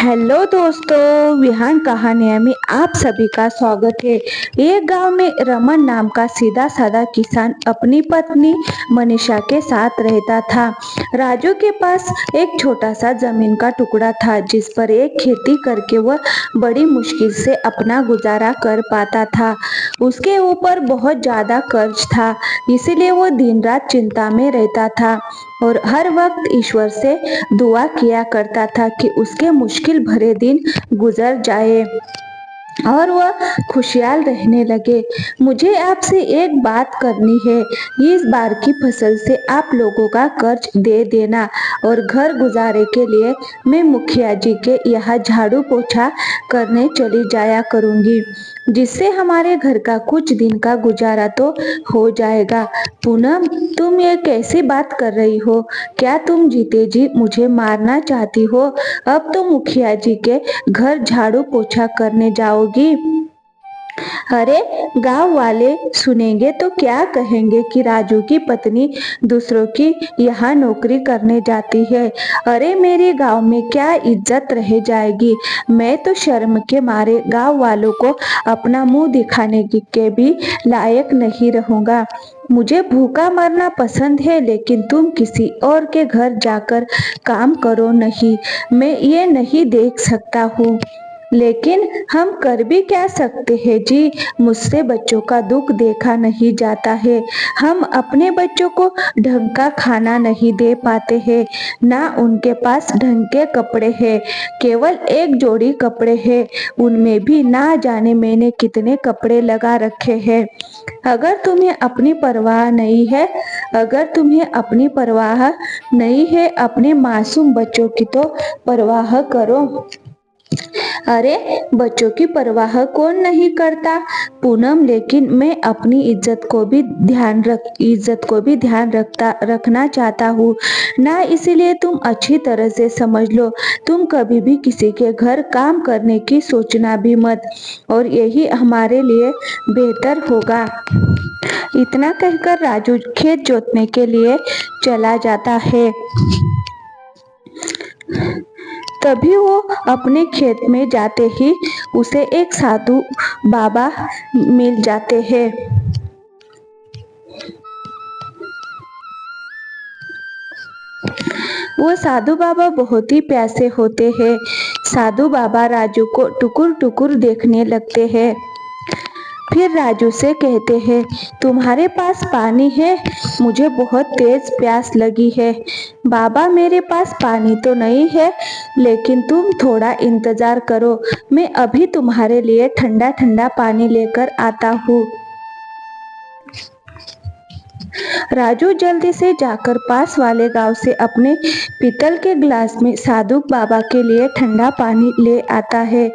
Hello दोस्तों, विहान कहानियाँ में आप सभी का स्वागत है। एक गांव में रमन नाम का सीधा साधा किसान अपनी पत्नी मनीषा के साथ रहता था। राजू के पास एक छोटा सा जमीन का टुकड़ा था जिस पर एक खेती करके वह बड़ी मुश्किल से अपना गुजारा कर पाता था। उसके ऊपर बहुत ज्यादा कर्ज था, इसीलिए वो दिन रात चिंता में रहता था और हर वक्त ईश्वर से दुआ किया करता था कि उसके मुश्किल भरे दिन गुजर जाए और वह खुशहाल रहने लगे। मुझे आपसे एक बात करनी है। इस बार की फसल से आप लोगों का कर्ज दे देना और घर गुजारे के लिए मैं मुखिया जी के यहाँ झाड़ू पोछा करने चली जाया करूंगी, जिससे हमारे घर का कुछ दिन का गुजारा तो हो जाएगा। पूनम, तुम ये कैसी बात कर रही हो? क्या तुम जीते जी मुझे मारना चाहती हो? अब तो मुखिया जी के घर झाड़ू पोछा करने जाओगी? अरे, गांव वाले सुनेंगे तो क्या कहेंगे कि राजू की पत्नी दूसरों की यहाँ नौकरी करने जाती है। अरे, मेरे गांव में क्या इज्जत रह जाएगी। मैं तो शर्म के मारे गांव वालों को अपना मुंह दिखाने के भी लायक नहीं रहूंगा। मुझे भूखा मरना पसंद है, लेकिन तुम किसी और के घर जाकर काम करो नहीं, मैं ये नहीं देख सकता हूँ। लेकिन हम कर भी क्या सकते हैं जी, मुझसे बच्चों का दुख देखा नहीं जाता है। हम अपने बच्चों को ढंग का खाना नहीं दे पाते हैं, ना उनके पास ढंग के कपड़े हैं। केवल एक जोड़ी कपड़े हैं, उनमें भी ना जाने मैंने कितने कपड़े लगा रखे हैं। अगर तुम्हें अपनी परवाह नहीं है, अपने मासूम बच्चों की तो परवाह करो। अरे, बच्चों की परवाह कौन नहीं करता पूनम, लेकिन मैं अपनी इज्जत को भी ध्यान रखना चाहता हूँ ना, इसीलिए तुम अच्छी तरह से समझ लो। तुम कभी भी किसी के घर काम करने की सोचना भी मत, और यही हमारे लिए बेहतर होगा। इतना कहकर राजू खेत जोतने के लिए चला जाता है। तभी वो अपने खेत में जाते ही उसे एक साधु बाबा मिल जाते हैं। वो साधु बाबा बहुत ही प्यासे होते हैं। साधु बाबा राजू को टुकुर टुकुर देखने लगते हैं। फिर राजू से कहते हैं, तुम्हारे पास पानी है? मुझे बहुत तेज प्यास लगी है। बाबा, मेरे पास पानी तो नहीं है, लेकिन तुम थोड़ा इंतजार करो, मैं अभी तुम्हारे लिए ठंडा ठंडा पानी लेकर आता हूँ। राजू जल्दी से जाकर पास वाले गांव से अपने पीतल के गिलास में साधु बाबा के लिए ठंडा पानी ले आता है।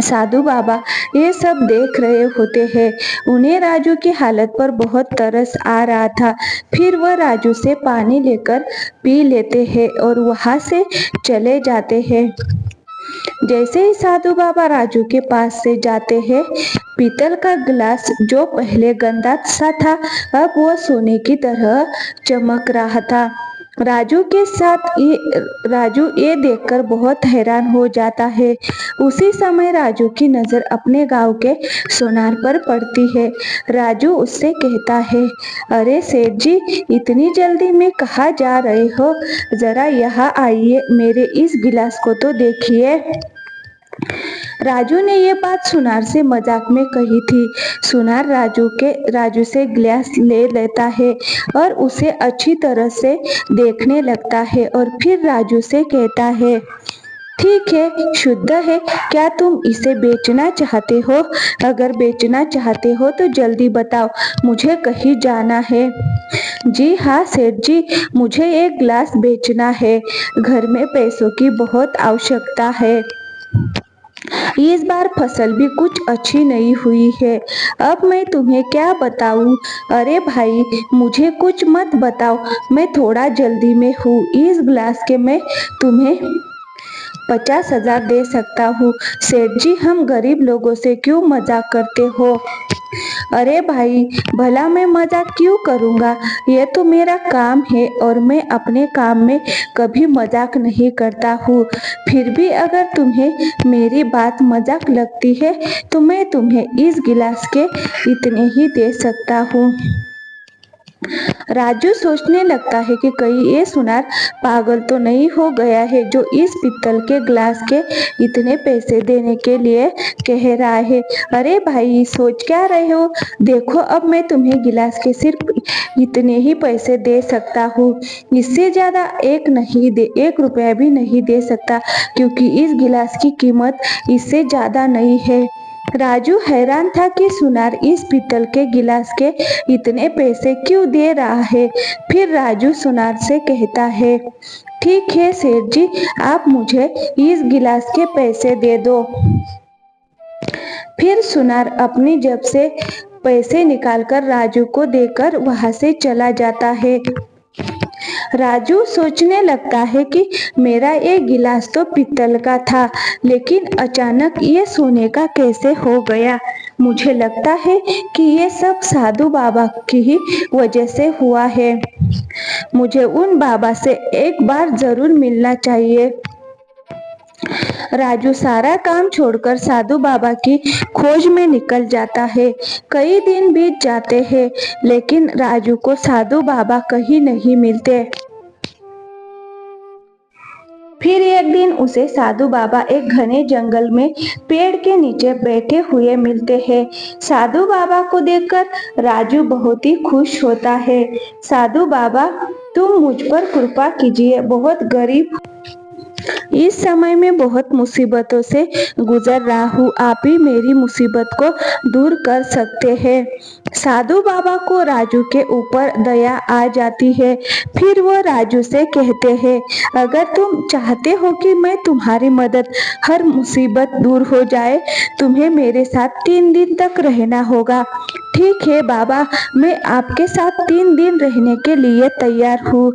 साधु बाबा ये सब देख रहे होते हैं। उन्हें राजू की हालत पर बहुत तरस आ रहा था। फिर वह राजू से पानी लेकर पी लेते हैं और वहां से चले जाते हैं। जैसे ही साधु बाबा राजू के पास से जाते हैं, पीतल का गिलास जो पहले गंदा सा था, अब वो सोने की तरह चमक रहा था। राजू ये देखकर बहुत हैरान हो जाता है। उसी समय राजू की नजर अपने गांव के सोनार पर पड़ती है। राजू उससे कहता है, अरे सेठ जी, इतनी जल्दी में कहाँ जा रहे हो? जरा यहाँ आइए, मेरे इस गिलास को तो देखिए। राजू ने ये बात सुनार से मजाक में कही थी। सुनार राजू से गिलास ले लेता है और उसे अच्छी तरह से देखने लगता है और फिर राजू से कहता है, ठीक है, शुद्ध है। क्या तुम इसे बेचना चाहते हो? अगर बेचना चाहते हो तो जल्दी बताओ, मुझे कहीं जाना है। जी हाँ सेठ जी, मुझे एक गिलास बेचना है। घर में पैसों की बहुत आवश्यकता है। इस बार फसल भी कुछ अच्छी नहीं हुई है। अब मैं तुम्हें क्या बताऊं? अरे भाई, मुझे कुछ मत बताओ, मैं थोड़ा जल्दी में हूँ। इस गिलास के मैं तुम्हें 50,000 दे सकता हूँ। सेठ जी, हम गरीब लोगों से क्यों मजाक करते हो? अरे भाई, भला मैं मजाक क्यों करूँगा? ये तो मेरा काम है और मैं अपने काम में कभी मजाक नहीं करता हूँ। फिर भी अगर तुम्हें मेरी बात मजाक लगती है तो मैं तुम्हें इस गिलास के इतने ही दे सकता हूँ। राजू सोचने लगता है कि कहीं ये सुनार पागल तो नहीं हो गया है जो इस पीतल के ग्लास के इतने पैसे देने के लिए कह रहा है। अरे भाई, सोच क्या रहे हो? देखो, अब मैं तुम्हें गिलास के सिर्फ इतने ही पैसे दे सकता हूँ। इससे ज्यादा एक रुपया भी नहीं दे सकता, क्योंकि इस गिलास की कीमत इससे ज्यादा नहीं है। राजू हैरान था कि सुनार इस पीतल के गिलास के इतने पैसे क्यों दे रहा है। फिर राजू सुनार से कहता है, ठीक है सेठ जी, आप मुझे इस गिलास के पैसे दे दो। फिर सुनार अपनी जेब से पैसे निकालकर राजू को देकर वहां से चला जाता है। राजू सोचने लगता है कि मेरा ये गिलास तो पीतल का था, लेकिन अचानक ये सोने का कैसे हो गया? मुझे लगता है कि ये सब साधु बाबा की ही वजह से हुआ है। मुझे उन बाबा से एक बार जरूर मिलना चाहिए। राजू सारा काम छोड़कर साधु बाबा की खोज में निकल जाता है। कई दिन बीत जाते हैं, लेकिन राजू को साधु बाबा कहीं नहीं मिलते। फिर एक दिन उसे साधु बाबा एक घने जंगल में पेड़ के नीचे बैठे हुए मिलते हैं। साधु बाबा को देखकर राजू बहुत ही खुश होता है। साधु बाबा, तुम मुझ पर कृपा कीजिए, बहुत गरीब इस समय में बहुत मुसीबतों से गुजर रहा हूँ, आप ही मेरी मुसीबत को दूर कर सकते हैं। साधु बाबा को राजू के ऊपर दया आ जाती है। फिर वो राजू से कहते हैं, अगर तुम चाहते हो कि मैं तुम्हारी मदद, हर मुसीबत दूर हो जाए, तुम्हें मेरे साथ 3 दिन तक रहना होगा। ठीक है बाबा, मैं आपके साथ 3 दिन रहने के लिए तैयार हूँ।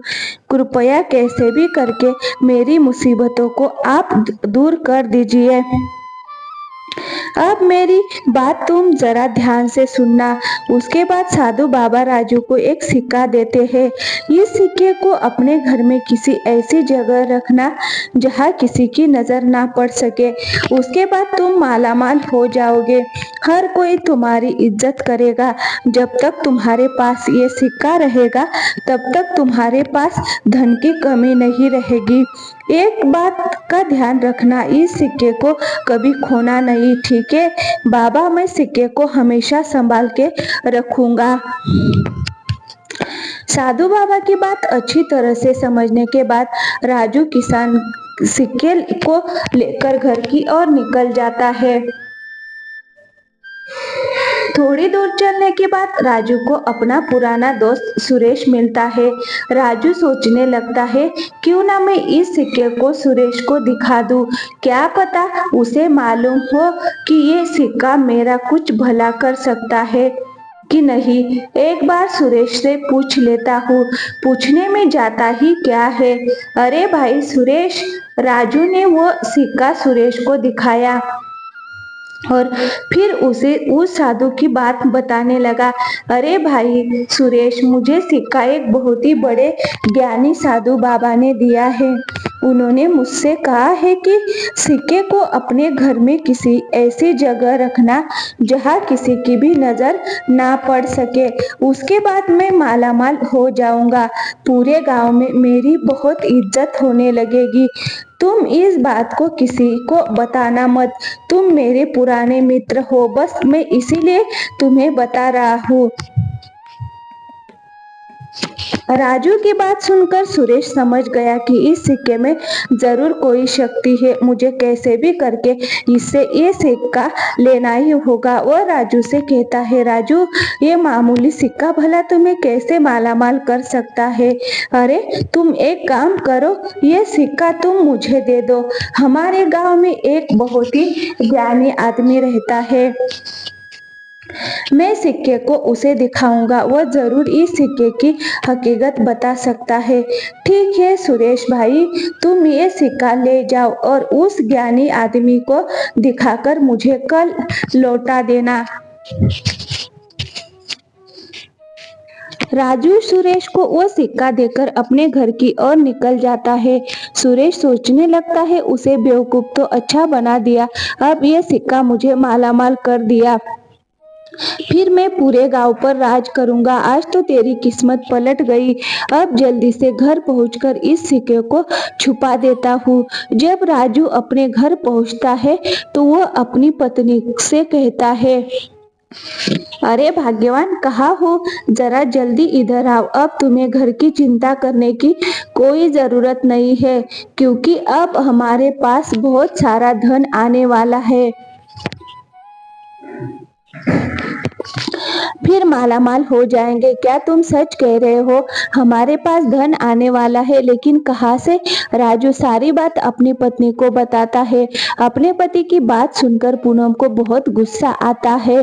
कृपया कैसे भी करके मेरी मुसीबतों को आप दूर कर दीजिए। अब मेरी बात तुम जरा ध्यान से सुनना। उसके बाद साधु बाबा राजू को एक सिक्का देते हैं। इस सिक्के को अपने घर में किसी ऐसी जगह रखना जहाँ किसी की नजर ना पड़ सके। उसके बाद तुम मालामाल हो जाओगे। हर कोई तुम्हारी इज्जत करेगा। जब तक तुम्हारे पास ये सिक्का रहेगा, तब तक तुम्हारे पास धन की कमी नहीं रहेगी। एक बात का ध्यान रखना, इस सिक्के को कभी खोना नहीं, ठीक है बाबा? मैं सिक्के को हमेशा संभाल के रखूंगा। साधु बाबा की बात अच्छी तरह से समझने के बाद राजू किसान सिक्के को लेकर घर की ओर निकल जाता है। थोड़ी दूर चलने के बाद राजू को अपना पुराना दोस्त सुरेश मिलता है। राजू सोचने लगता है, क्यों ना मैं इस सिक्के को सुरेश को दिखा दूं, क्या पता उसे मालूम हो कि ये सिक्का मेरा कुछ भला कर सकता है कि नहीं। एक बार सुरेश से पूछ लेता हूँ। पूछने में जाता ही क्या है। अरे भाई सुरेश, राजू ने वो सिक्का सुरेश को दिखाया और फिर उसे उस साधु की बात बताने लगा। अरे भाई सुरेश, मुझे सिक्का एक बहुत ही बड़े ज्ञानी साधु बाबा ने दिया है। उन्होंने मुझसे कहा है कि सिक्के को अपने घर में किसी ऐसी जगह रखना जहाँ किसी की भी नजर ना पड़ सके। उसके बाद मैं मालामाल हो जाऊंगा। पूरे गांव में मेरी बहुत इज्जत होने लगेगी। तुम इस बात को किसी को बताना मत। तुम मेरे पुराने मित्र हो, बस मैं इसीलिए तुम्हें बता रहा हूँ। राजू की बात सुनकर सुरेश समझ गया कि इस सिक्के में जरूर कोई शक्ति है। मुझे कैसे भी करके इससे ये सिक्का लेना ही होगा। वो राजू से कहता है, राजू, ये मामूली सिक्का भला तुम्हें कैसे मालामाल कर सकता है? अरे तुम एक काम करो, ये सिक्का तुम मुझे दे दो। हमारे गांव में एक बहुत ही ज्ञानी आदमी रहता है, मैं सिक्के को उसे दिखाऊंगा, वह जरूर इस सिक्के की हकीकत बता सकता है। ठीक है सुरेश भाई, तुम ये सिक्का ले जाओ और उस ज्ञानी आदमी को दिखाकर मुझे कल लौटा देना। राजू सुरेश को वो सिक्का देकर अपने घर की ओर निकल जाता है। सुरेश सोचने लगता है उसे बेवकूफ तो अच्छा बना दिया, अब ये सिक्का मुझे मालामाल कर दिया, फिर मैं पूरे गांव पर राज करूंगा। आज तो तेरी किस्मत पलट गई। अब जल्दी से घर पहुंचकर इस सिक्के को छुपा देता हूँ। जब राजू अपने घर पहुंचता है तो वो अपनी पत्नी से कहता है, अरे भाग्यवान, कहाँ हो? जरा जल्दी इधर आओ। अब तुम्हें घर की चिंता करने की कोई जरूरत नहीं है, क्योंकि अब हमारे पास बहुत सारा धन आने वाला है। फिर मालामाल हो जाएंगे। क्या तुम सच कह रहे हो? हमारे पास धन आने वाला है, लेकिन कहाँ से? राजू सारी बात अपनी पत्नी को बताता है। अपने पति की बात सुनकर पूनम को बहुत गुस्सा आता है।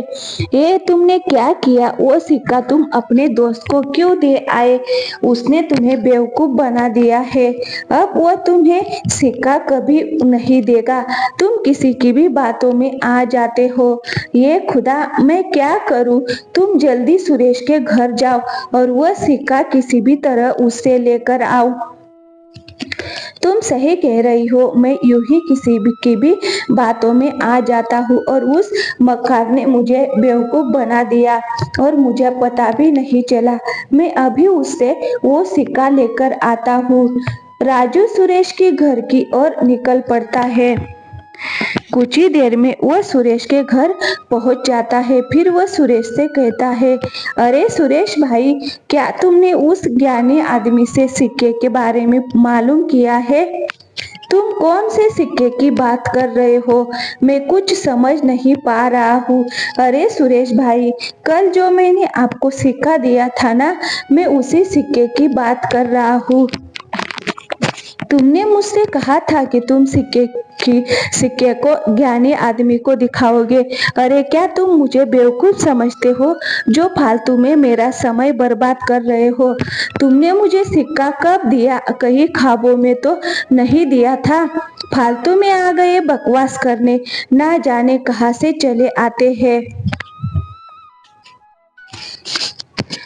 ये तुमने क्या किया? वो सिक्का तुम अपने दोस्त को क्यों दे आए? उसने तुम्हें बेवकूफ बना दिया है। अब वो तुम्हें सिक्का कभी नहीं देगा। तुम किसी की भी बातों में आ जाते हो। ये खुदा, मैं क्या करूं? तुम जल्दी सुरेश के घर जाओ और वह सिक्का किसी भी तरह उससे लेकर आओ। तुम सही कह रही हो, मैं यूं ही किसी भी की भी बातों में आ जाता हूँ और उस मक्कार ने मुझे बेवकूफ बना दिया और मुझे पता भी नहीं चला। मैं अभी उससे वो सिक्का लेकर आता हूँ। राजू सुरेश के घर की ओर निकल पड़ता है। कुछ ही देर में वह सुरेश के घर पहुंच जाता है। फिर वह सुरेश से कहता है, अरे सुरेश भाई, क्या तुमने उस ज्ञानी आदमी से सिक्के के बारे में मालूम किया है? तुम कौन से सिक्के की बात कर रहे हो? मैं कुछ समझ नहीं पा रहा हूँ। अरे सुरेश भाई, कल जो मैंने आपको सिक्का दिया था ना, मैं उसी सिक्के की बात कर रहा हूँ। तुमने मुझसे कहा था कि तुम सिक्के को ज्ञानी आदमी को दिखाओगे। अरे क्या तुम मुझे बेवकूफ समझते हो जो फालतू में मेरा समय बर्बाद कर रहे हो? तुमने मुझे सिक्का कब दिया? कहीं ख्वाबों में तो नहीं दिया था। फालतू में आ गए बकवास करने, ना जाने कहां से चले आते हैं।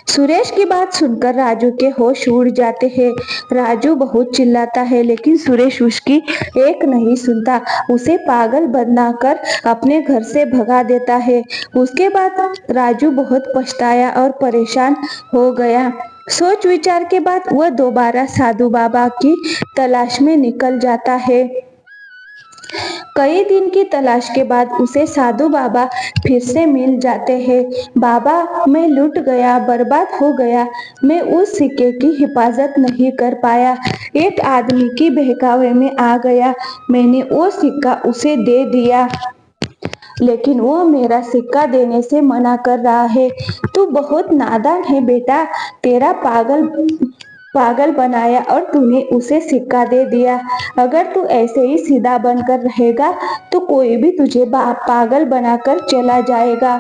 सुरेश की बात सुनकर राजू के होश उड़ जाते हैं। राजू बहुत चिल्लाता है, लेकिन सुरेश उसकी एक नहीं सुनता। उसे पागल बनाकर अपने घर से भगा देता है। उसके बाद राजू बहुत पछताया और परेशान हो गया। सोच विचार के बाद वह दोबारा साधु बाबा की तलाश में निकल जाता है। कई दिन की तलाश के बाद उसे साधु बाबा फिर से मिल जाते हैं। बाबा, मैं लूट गया, बर्बाद हो गया। मैं उस सिक्के की हिफाजत नहीं कर पाया। एक आदमी की बहकावे में आ गया। मैंने वो सिक्का उसे दे दिया, लेकिन वो मेरा सिक्का देने से मना कर रहा है। तू बहुत नादान है बेटा। तेरा पागल बनाया और तूने उसे सिक्का दे दिया। अगर तू ऐसे ही सीधा बनकर रहेगा तो कोई भी तुझे पागल बनाकर चला जाएगा।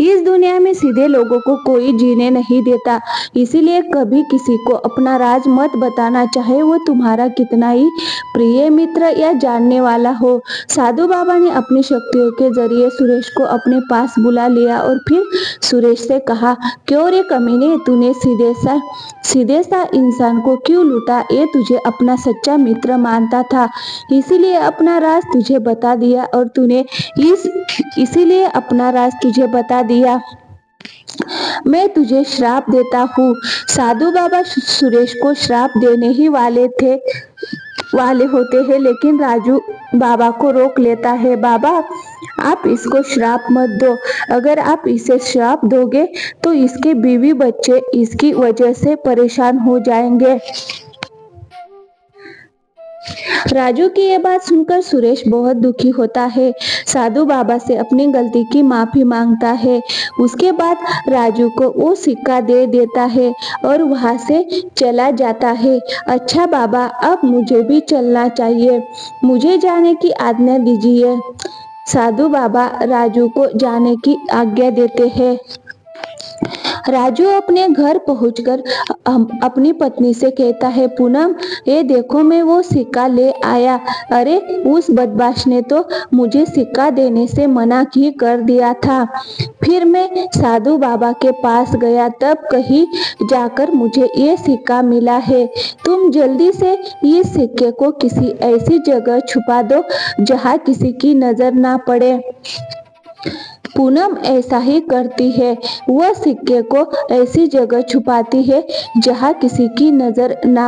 इस दुनिया में सीधे लोगों को कोई जीने नहीं देता, इसीलिए कभी किसी को अपना राज मत बताना, चाहे वो तुम्हारा कितना ही प्रिय मित्र या जानने वाला हो। साधु बाबा ने अपनी शक्तियों के जरिए सुरेश को अपने पास बुला लिया और फिर सुरेश से कहा, क्यों रे कमीने, तूने सीधे सा इंसान को क्यों लूटा? ये तुझे अपना सच्चा मित्र मानता था, इसीलिए अपना राज तुझे बता दिया और तूने इसीलिए अपना राज तुझे बता दिया। मैं तुझे श्राप देता हूँ। साधु बाबा सुरेश को श्राप देने ही वाले होते हैं, लेकिन राजू बाबा को रोक लेता है। बाबा, आप इसको श्राप मत दो। अगर आप इसे श्राप दोगे तो इसके बीवी बच्चे इसकी वजह से परेशान हो जाएंगे। राजू की ये बात सुनकर सुरेश बहुत दुखी होता है। साधु बाबा से अपनी गलती की माफी मांगता है। उसके बाद राजू को वो सिक्का दे देता है और वहां से चला जाता है। अच्छा बाबा, अब मुझे भी चलना चाहिए, मुझे जाने की आज्ञा दीजिए। साधु बाबा राजू को जाने की आज्ञा देते हैं। राजू अपने घर पहुंचकर अपनी पत्नी से कहता है, पूनम ये देखो मैं वो सिक्का ले आया। अरे उस बदमाश ने तो मुझे सिक्का देने से मना ही कर दिया था। फिर मैं साधु बाबा के पास गया, तब कहीं जाकर मुझे ये सिक्का मिला है। तुम जल्दी से इस सिक्के को किसी ऐसी जगह छुपा दो जहाँ किसी की नजर ना पड़े। पूनम ऐसा ही करती है। वह सिक्के को ऐसी जगह छुपाती है जहाँ किसी की नजर ना